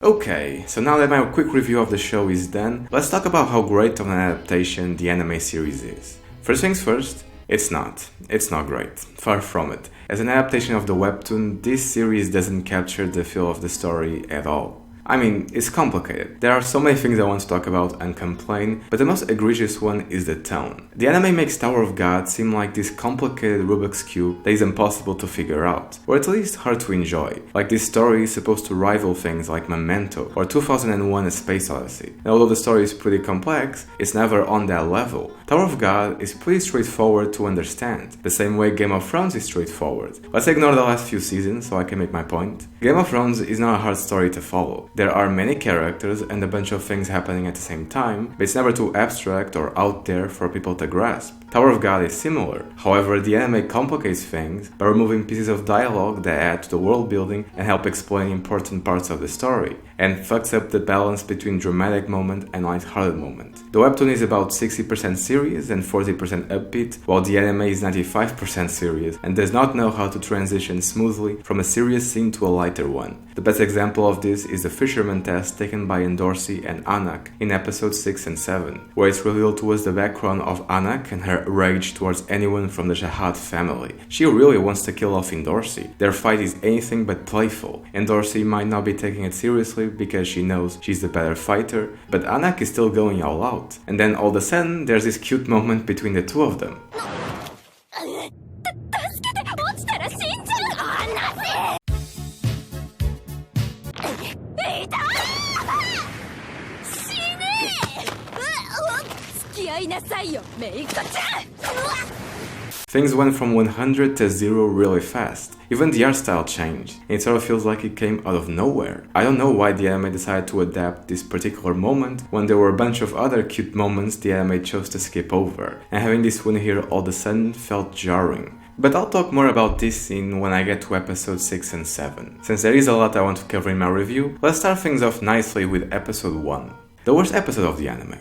Okay, so now that my quick review of the show is done, let's talk about how great of an adaptation the anime series is. First things first, it's not. It's not great. Far from it. As an adaptation of the webtoon, this series doesn't capture the feel of the story at all. I mean, it's complicated. There are so many things I want to talk about and complain, but the most egregious one is the tone. The anime makes Tower of God seem like this complicated Rubik's Cube that is impossible to figure out, or at least hard to enjoy. Like this story is supposed to rival things like Memento or 2001: A Space Odyssey. And although the story is pretty complex, it's never on that level. Tower of God is pretty straightforward to understand, the same way Game of Thrones is straightforward. Let's ignore the last few seasons so I can make my point. Game of Thrones is not a hard story to follow. There are many characters and a bunch of things happening at the same time, but it's never too abstract or out there for people to grasp. Tower of God is similar. However, the anime complicates things by removing pieces of dialogue that add to the world building and help explain important parts of the story, and fucks up the balance between dramatic moment and light-hearted moment. The webtoon is about 60% serious and 40% upbeat, while the anime is 95% serious and does not know how to transition smoothly from a serious scene to a lighter one. The best example of this is the fisherman test taken by Endorsi and Anak in episodes 6 and 7, where it's revealed to us the background of Anak and her rage towards anyone from the Jahad family. She really wants to kill off Endorsi. Their fight is anything but playful. Endorsi might not be taking it seriously because she knows she's the better fighter, but Anak is still going all out. And then all of a sudden, there's this cute moment between the two of them. Things went from 100 to 0 really fast. Even the art style changed, and it sort of feels like it came out of nowhere. I don't know why the anime decided to adapt this particular moment when there were a bunch of other cute moments the anime chose to skip over, and having this one here all of a sudden felt jarring. But I'll talk more about this scene when I get to episode 6 and 7. Since there is a lot I want to cover in my review, let's start things off nicely with episode 1, the worst episode of the anime.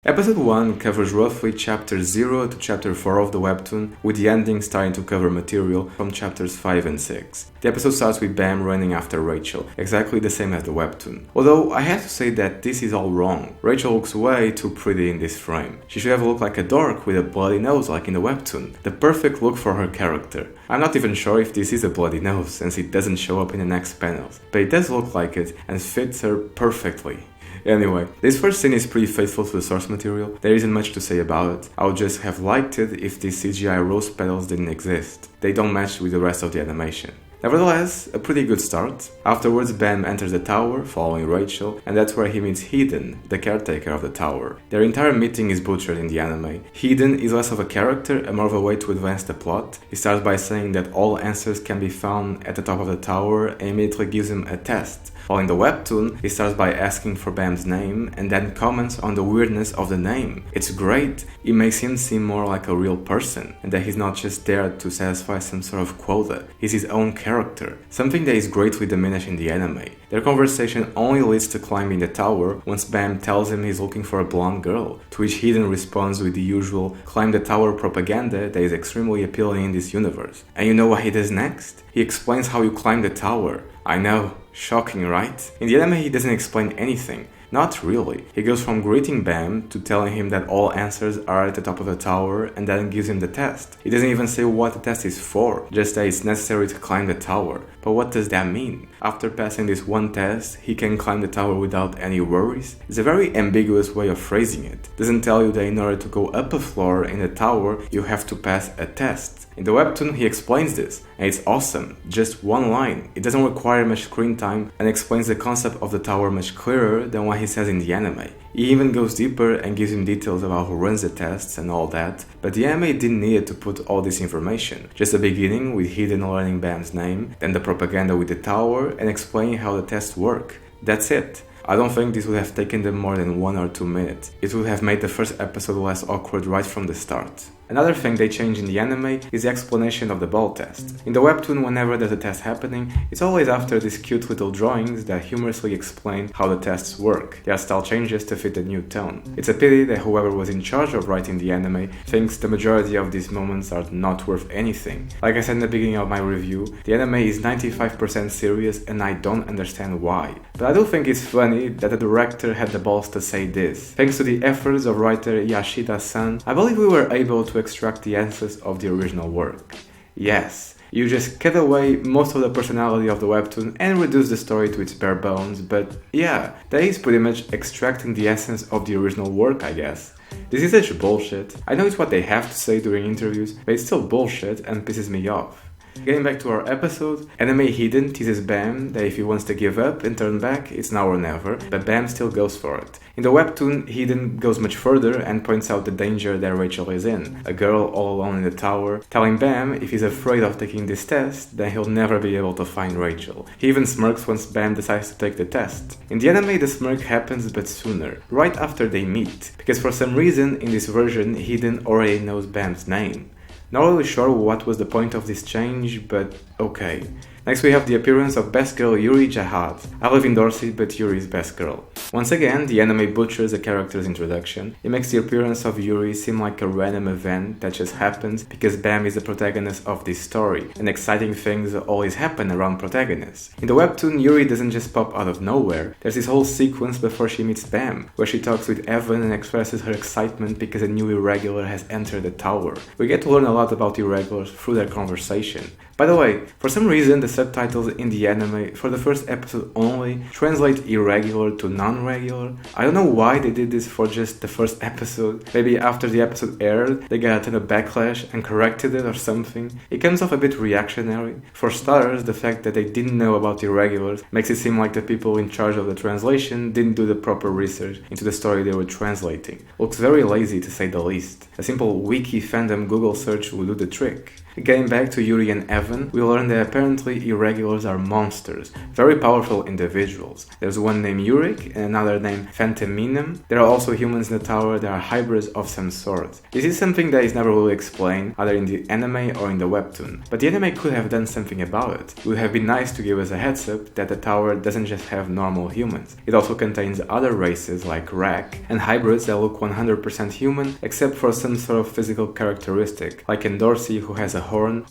Episode 1 covers roughly chapters 0 to chapter 4 of the webtoon, with the ending starting to cover material from chapters 5 and 6. The episode starts with Bam running after Rachel, exactly the same as the webtoon. Although I have to say that this is all wrong. Rachel looks way too pretty in this frame. She should have looked like a dork with a bloody nose like in the webtoon. The perfect look for her character. I'm not even sure if this is a bloody nose, since it doesn't show up in the next panels, but it does look like it and fits her perfectly. Anyway, this first scene is pretty faithful to the source material. There isn't much to say about it. I would just have liked it if these CGI rose petals didn't exist. They don't match with the rest of the animation. Nevertheless, a pretty good start. Afterwards, Bam enters the tower, following Rachel, and that's where he meets Hiden, the caretaker of the tower. Their entire meeting is butchered in the anime. Hiden is less of a character and more of a way to advance the plot. He starts by saying that all answers can be found at the top of the tower and immediately gives him a test. While in the webtoon, he starts by asking for Bam's name and then comments on the weirdness of the name. It's great. It makes him seem more like a real person, and that he's not just there to satisfy some sort of quota. He's his own character, something that is greatly diminished in the anime. Their conversation only leads to climbing the tower once Bam tells him he's looking for a blonde girl, to which Hiden responds with the usual climb the tower propaganda that is extremely appealing in this universe. And you know what he does next? He explains how you climb the tower. I know, shocking, right? In the anime he doesn't explain anything. Not really. He goes from greeting Bam to telling him that all answers are at the top of the tower and then gives him the test. He doesn't even say what the test is for, just that it's necessary to climb the tower. But what does that mean? After passing this one test, he can climb the tower without any worries? It's a very ambiguous way of phrasing it. It doesn't tell you that in order to go up a floor in the tower, you have to pass a test. In the webtoon, he explains this, and it's awesome. Just one line. It doesn't require much screen time and explains the concept of the tower much clearer than what he says in the anime. He even goes deeper and gives him details about who runs the tests and all that, but the anime didn't need to put all this information. Just a beginning with Hiden learning Bam's name, then the propaganda with the tower, and explaining how the tests work. That's it. I don't think this would have taken them more than 1 or 2 minutes. It would have made the first episode less awkward right from the start. Another thing they change in the anime is the explanation of the ball test. In the webtoon, whenever there's a test happening, it's always after these cute little drawings that humorously explain how the tests work. There are style changes to fit the new tone. It's a pity that whoever was in charge of writing the anime thinks the majority of these moments are not worth anything. Like I said in the beginning of my review, the anime is 95% serious and I don't understand why. But I do think it's funny that the director had the balls to say this. Thanks to the efforts of writer Yashida-san, I believe we were able to extract the essence of the original work. Yes, you just cut away most of the personality of the webtoon and reduce the story to its bare bones, but yeah, that is pretty much extracting the essence of the original work, I guess. This is such bullshit. I know it's what they have to say during interviews, but it's still bullshit and pisses me off. Getting back to our episode, Anime Hidden teases Bam that if he wants to give up and turn back, it's now or never, but Bam still goes for it. In the webtoon, Hidden goes much further and points out the danger that Rachel is in, a girl all alone in the tower, telling Bam if he's afraid of taking this test, then he'll never be able to find Rachel. He even smirks once Bam decides to take the test. In the anime, the smirk happens but sooner, right after they meet, because for some reason in this version, Hidden already knows Bam's name. Not really sure what was the point of this change, but okay. Next we have the appearance of best girl Yuri Jahad. I live in Dorsey, but Yuri is best girl. Once again, the anime butchers the character's introduction. It makes the appearance of Yuri seem like a random event that just happens because Bam is the protagonist of this story, and exciting things always happen around protagonists. In the webtoon, Yuri doesn't just pop out of nowhere. There's this whole sequence before she meets Bam, where she talks with Evan and expresses her excitement because a new irregular has entered the tower. We get to learn a lot about irregulars through their conversation. By the way, for some reason the subtitles in the anime for the first episode only translate irregular to non-regular. I don't know why they did this for just the first episode. Maybe after the episode aired, they got a ton of backlash and corrected it or something. It comes off a bit reactionary. For starters, the fact that they didn't know about irregulars makes it seem like the people in charge of the translation didn't do the proper research into the story they were translating. Looks very lazy to say the least. A simple wiki fandom Google search will do the trick. Getting back to Yuri and Evan, we learn that apparently irregulars are monsters, very powerful individuals. There's one named Yurik and another named Phantominum. There are also humans in the tower that are hybrids of some sort. This is something that is never really explained, either in the anime or in the webtoon. But the anime could have done something about it. It would have been nice to give us a heads up that the tower doesn't just have normal humans. It also contains other races like Rak and hybrids that look 100% human except for some sort of physical characteristic, like Endorsi who has a horn,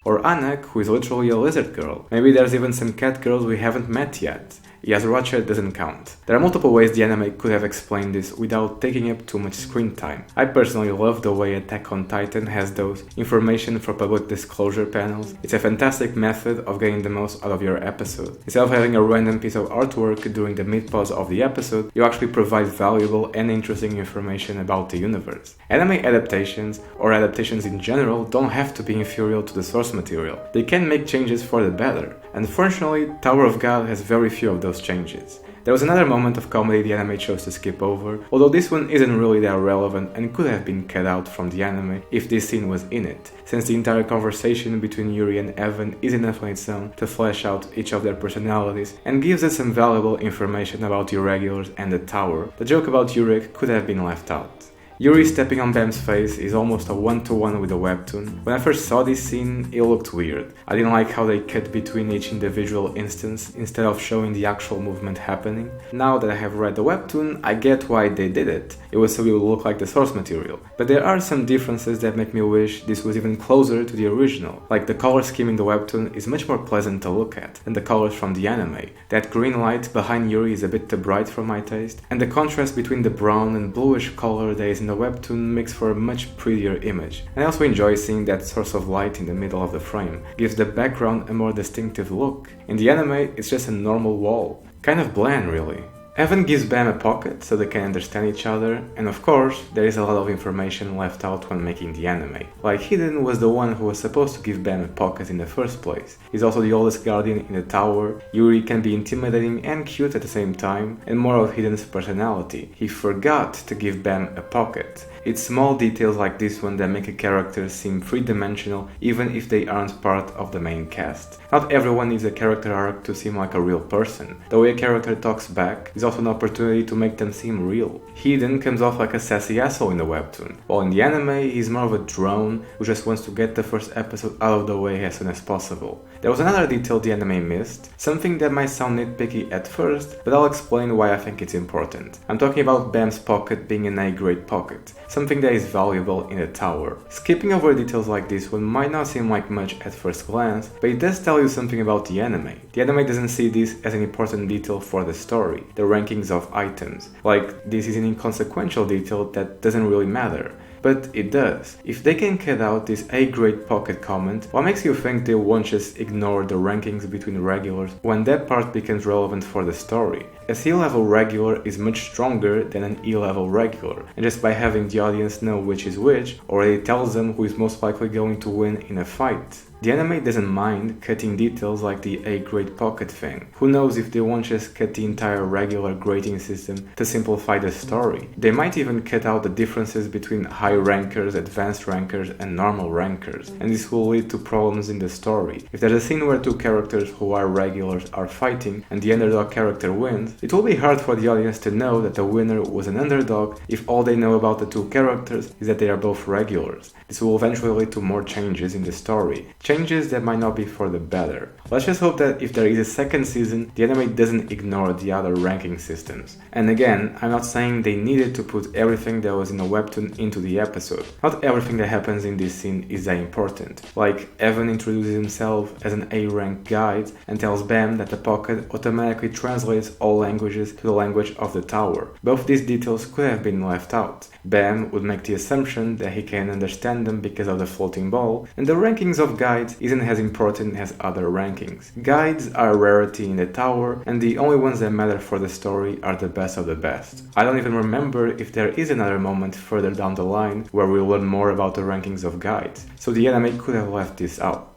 or Anak, who is literally a lizard girl. Maybe there's even some cat girls we haven't met yet. Yasuracha doesn't count. There are multiple ways the anime could have explained this without taking up too much screen time. I personally love the way Attack on Titan has those information for public disclosure panels. It's a fantastic method of getting the most out of your episode. Instead of having a random piece of artwork during the mid-pause of the episode, you actually provide valuable and interesting information about the universe. Anime adaptations, or adaptations in general, don't have to be inferior to the source material. They can make changes for the better. Unfortunately, Tower of God has very few of those changes. There was another moment of comedy the anime chose to skip over, although this one isn't really that relevant and could have been cut out from the anime if this scene was in it, since the entire conversation between Yuri and Evan is enough on its own to flesh out each of their personalities and gives us some valuable information about irregulars and the tower. The joke about Yurik could have been left out. Yuri stepping on Bam's face is almost a one-to-one with the webtoon. When I first saw this scene, it looked weird. I didn't like how they cut between each individual instance instead of showing the actual movement happening. Now that I have read the webtoon, I get why they did it. It was so it would look like the source material. But there are some differences that make me wish this was even closer to the original. Like the color scheme in the webtoon is much more pleasant to look at than the colors from the anime. That green light behind Yuri is a bit too bright for my taste, and the contrast between the brown and bluish color that is in the webtoon makes for a much prettier image. And I also enjoy seeing that source of light in the middle of the frame. Gives the background a more distinctive look. In the anime, it's just a normal wall. Kind of bland, really. Evan gives Bam a pocket so they can understand each other, and of course, there is a lot of information left out when making the anime. Like Hidden was the one who was supposed to give Bam a pocket in the first place. He's also the oldest guardian in the tower. Yuri can be intimidating and cute at the same time, and more of Hidden's personality. He forgot to give Bam a pocket. It's small details like this one that make a character seem three-dimensional even if they aren't part of the main cast. Not everyone needs a character arc to seem like a real person. The way a character talks back is also an opportunity to make them seem real. Hiden comes off like a sassy asshole in the webtoon, while in the anime he's more of a drone who just wants to get the first episode out of the way as soon as possible. There was another detail the anime missed, something that might sound nitpicky at first, but I'll explain why I think it's important. I'm talking about Bam's pocket being an A-grade pocket, something that is valuable in the tower. Skipping over details like this one might not seem like much at first glance, but it does tell you something about the anime. The anime doesn't see this as an important detail for the story, the rankings of items. Like, this is an inconsequential detail that doesn't really matter. But it does. If they can cut out this A-grade pocket comment, what makes you think they won't just ignore the rankings between regulars when that part becomes relevant for the story? A C-level regular is much stronger than an E-level regular, and just by having the audience know which is which, already tells them who is most likely going to win in a fight. The anime doesn't mind cutting details like the A-grade pocket thing. Who knows if they won't just cut the entire regular grading system to simplify the story. They might even cut out the differences between high rankers, advanced rankers, and normal rankers, and this will lead to problems in the story. If there's a scene where two characters who are regulars are fighting and the underdog character wins, it will be hard for the audience to know that the winner was an underdog if all they know about the two characters is that they are both regulars. This will eventually lead to more changes in the story. Changes that might not be for the better. Let's just hope that if there is a second season, the anime doesn't ignore the other ranking systems. And again, I'm not saying they needed to put everything that was in the webtoon into the episode. Not everything that happens in this scene is that important. Like, Evan introduces himself as an A-rank guide and tells Bam that the pocket automatically translates all languages to the language of the tower. Both these details could have been left out. Bam would make the assumption that he can understand them because of the floating ball, and the rankings of guides isn't as important as other rankings. Guides are a rarity in the tower, and the only ones that matter for the story are the best of the best. I don't even remember if there is another moment further down the line where we learn more about the rankings of guides, so the anime could have left this out.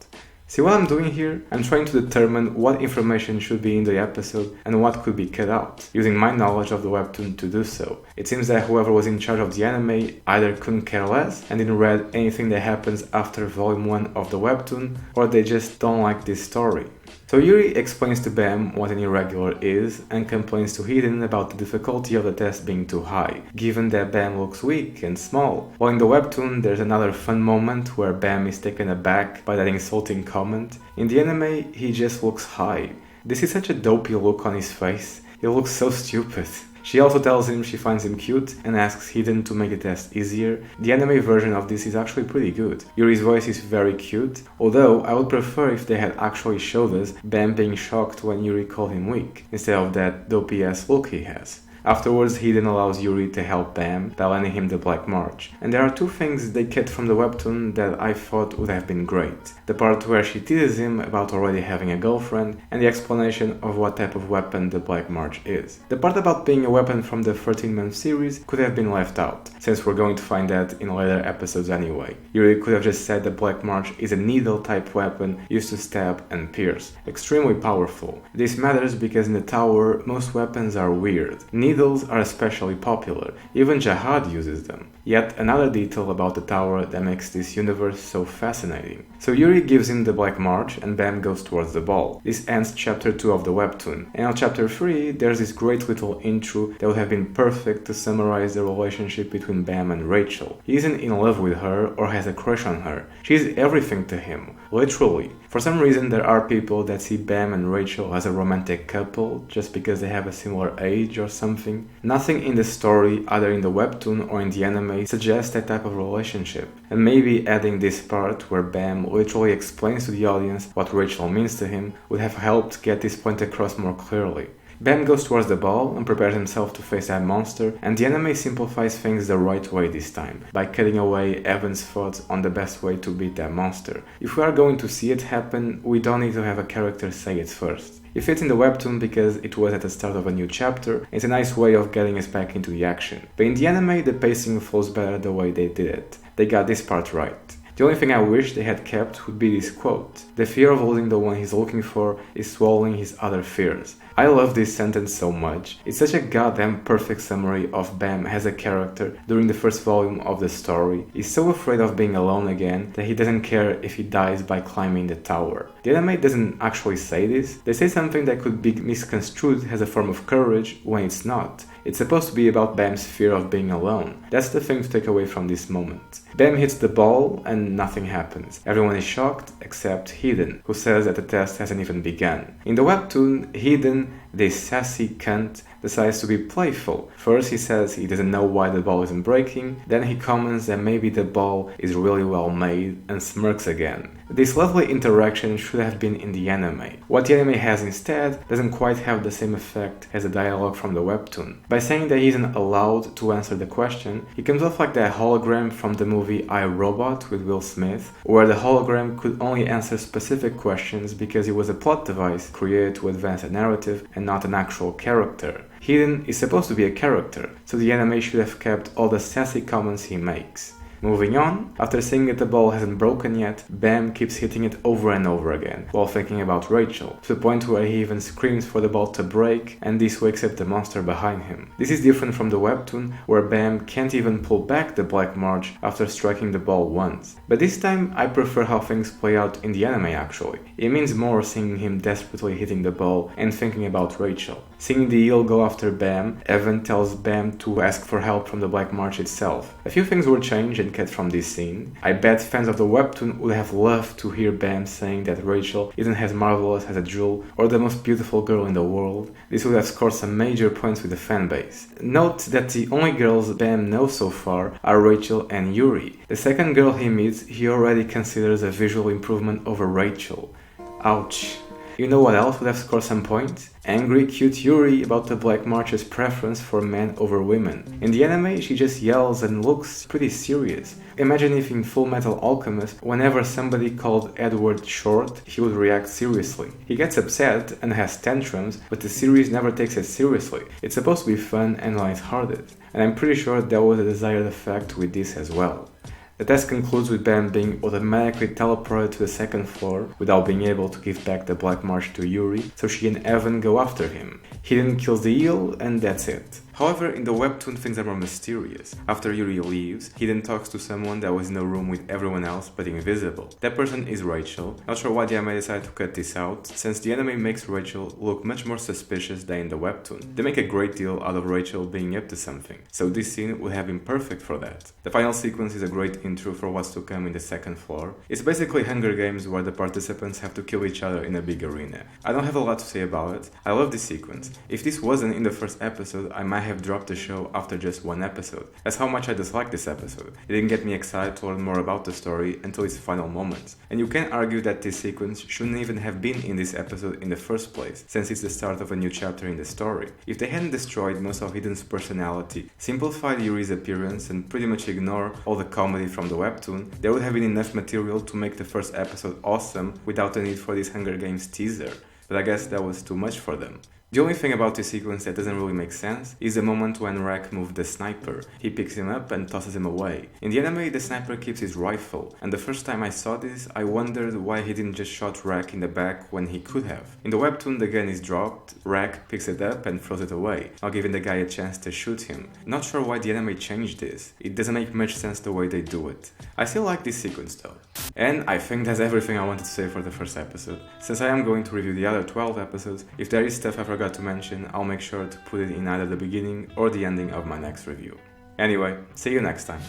See what I'm doing here? I'm trying to determine what information should be in the episode and what could be cut out, using my knowledge of the webtoon to do so. It seems that whoever was in charge of the anime either couldn't care less and didn't read anything that happens after volume 1 of the webtoon, or they just don't like this story. So Yuri explains to Bam what an irregular is and complains to Hiden about the difficulty of the test being too high, given that Bam looks weak and small. While in the webtoon there's another fun moment where Bam is taken aback by that insulting comment. In the anime he just looks high. This is such a dopey look on his face, he looks so stupid. She also tells him she finds him cute and asks Hiden to make the test easier. The anime version of this is actually pretty good. Yuri's voice is very cute, although I would prefer if they had actually showed us Bam being shocked when Yuri called him weak, instead of that dopey ass look he has. Afterwards, Hiden allows Yuri to help Bam by lending him the Black March. And there are two things they cut from the webtoon that I thought would have been great. The part where she teases him about already having a girlfriend, and the explanation of what type of weapon the Black March is. The part about being a weapon from the 13-month series could have been left out, since we're going to find that in later episodes anyway. Yuri could have just said the Black March is a needle-type weapon used to stab and pierce. Extremely powerful. This matters because in the tower, most weapons are weird. Needles are especially popular, even Jihad uses them. Yet another detail about the tower that makes this universe so fascinating. So Yuri gives him the Black March and Bam goes towards the ball. This ends chapter 2 of the webtoon. And on chapter 3 there's this great little intro that would have been perfect to summarize the relationship between Bam and Rachel. He isn't in love with her or has a crush on her. She's everything to him, literally. For some reason there are people that see Bam and Rachel as a romantic couple just because they have a similar age or something. Nothing in the story, either in the webtoon or in the anime, suggests that type of relationship. And maybe adding this part where Bam literally explains to the audience what Rachel means to him would have helped get this point across more clearly. Bam goes towards the ball and prepares himself to face that monster, and the anime simplifies things the right way this time, by cutting away Evan's thoughts on the best way to beat that monster. If we are going to see it happen, we don't need to have a character say it first. It fits in the webtoon because it was at the start of a new chapter, it's a nice way of getting us back into the action. But in the anime, the pacing flows better the way they did it. They got this part right. The only thing I wish they had kept would be this quote: "The fear of losing the one he's looking for is swallowing his other fears." I love this sentence so much. It's such a goddamn perfect summary of Bam as a character during the first volume of the story. He's so afraid of being alone again that he doesn't care if he dies by climbing the tower. The anime doesn't actually say this. They say something that could be misconstrued as a form of courage when it's not. It's supposed to be about Bam's fear of being alone. That's the thing to take away from this moment. Bam hits the ball and nothing happens. Everyone is shocked except Hidden, who says that the test hasn't even begun. In the webtoon, Hidden, this sassy cunt, decides to be playful. First he says he doesn't know why the ball isn't breaking, then he comments that maybe the ball is really well made and smirks again. This lovely interaction should have been in the anime. What the anime has instead doesn't quite have the same effect as the dialogue from the webtoon. By saying that he isn't allowed to answer the question, he comes off like that hologram from the movie I, Robot with Will Smith, where the hologram could only answer specific questions because it was a plot device created to advance a narrative and not an actual character. Hidden is supposed to be a character, so the anime should have kept all the sassy comments he makes. Moving on, after seeing that the ball hasn't broken yet, Bam keeps hitting it over and over again, while thinking about Rachel, to the point where he even screams for the ball to break, and this wakes up the monster behind him. This is different from the webtoon, where Bam can't even pull back the Black March after striking the ball once. But this time, I prefer how things play out in the anime actually. It means more seeing him desperately hitting the ball and thinking about Rachel. Seeing the eel go after Bam, Evan tells Bam to ask for help from the Black March itself. A few things were changed and cut from this scene. I bet fans of the webtoon would have loved to hear Bam saying that Rachel isn't as marvelous as a jewel or the most beautiful girl in the world. This would have scored some major points with the fanbase. Note that the only girls Bam knows so far are Rachel and Yuri. The second girl he meets, he already considers a visual improvement over Rachel. Ouch. You know what else would have scored some points? Angry, cute Yuri about the Black March's preference for men over women. In the anime, she just yells and looks pretty serious. Imagine if in Full Metal Alchemist, whenever somebody called Edward short, he would react seriously. He gets upset and has tantrums, but the series never takes it seriously. It's supposed to be fun and lighthearted. And I'm pretty sure that was a desired effect with this as well. The test concludes with Bam being automatically teleported to the second floor without being able to give back the Black March to Yuri, so she and Evan go after him. Hidden kills the eel and that's it. However, in the webtoon things are more mysterious. After Yuri leaves, Hidden talks to someone that was in the room with everyone else but invisible. That person is Rachel. Not sure why the anime decided to cut this out, since the anime makes Rachel look much more suspicious than in the webtoon. They make a great deal out of Rachel being up to something, so this scene would have been perfect for that. The final sequence is a great intro for what's to come in the second floor. It's basically Hunger Games where the participants have to kill each other in a big arena. I don't have a lot to say about it. I love this sequence. If this wasn't in the first episode, I might have dropped the show after just one episode. That's how much I disliked this episode. It didn't get me excited to learn more about the story until its final moments. And you can argue that this sequence shouldn't even have been in this episode in the first place, since it's the start of a new chapter in the story. If they hadn't destroyed most of Hidden's personality, simplified Yuri's appearance, and pretty much ignore all the comedy from the webtoon, there would have been enough material to make the first episode awesome without the need for this Hunger Games teaser. But I guess that was too much for them. The only thing about this sequence that doesn't really make sense is the moment when Rek moved the sniper. He picks him up and tosses him away. In the anime, the sniper keeps his rifle, and the first time I saw this, I wondered why he didn't just shot Rek in the back when he could have. In the webtoon, the gun is dropped, Rek picks it up and throws it away, not giving the guy a chance to shoot him. Not sure why the anime changed this. It doesn't make much sense the way they do it. I still like this sequence though. And I think that's everything I wanted to say for the first episode. Since I am going to review the other 12 episodes, if there is stuff I forgot to mention, I'll make sure to put it in either the beginning or the ending of my next review. Anyway, see you next time.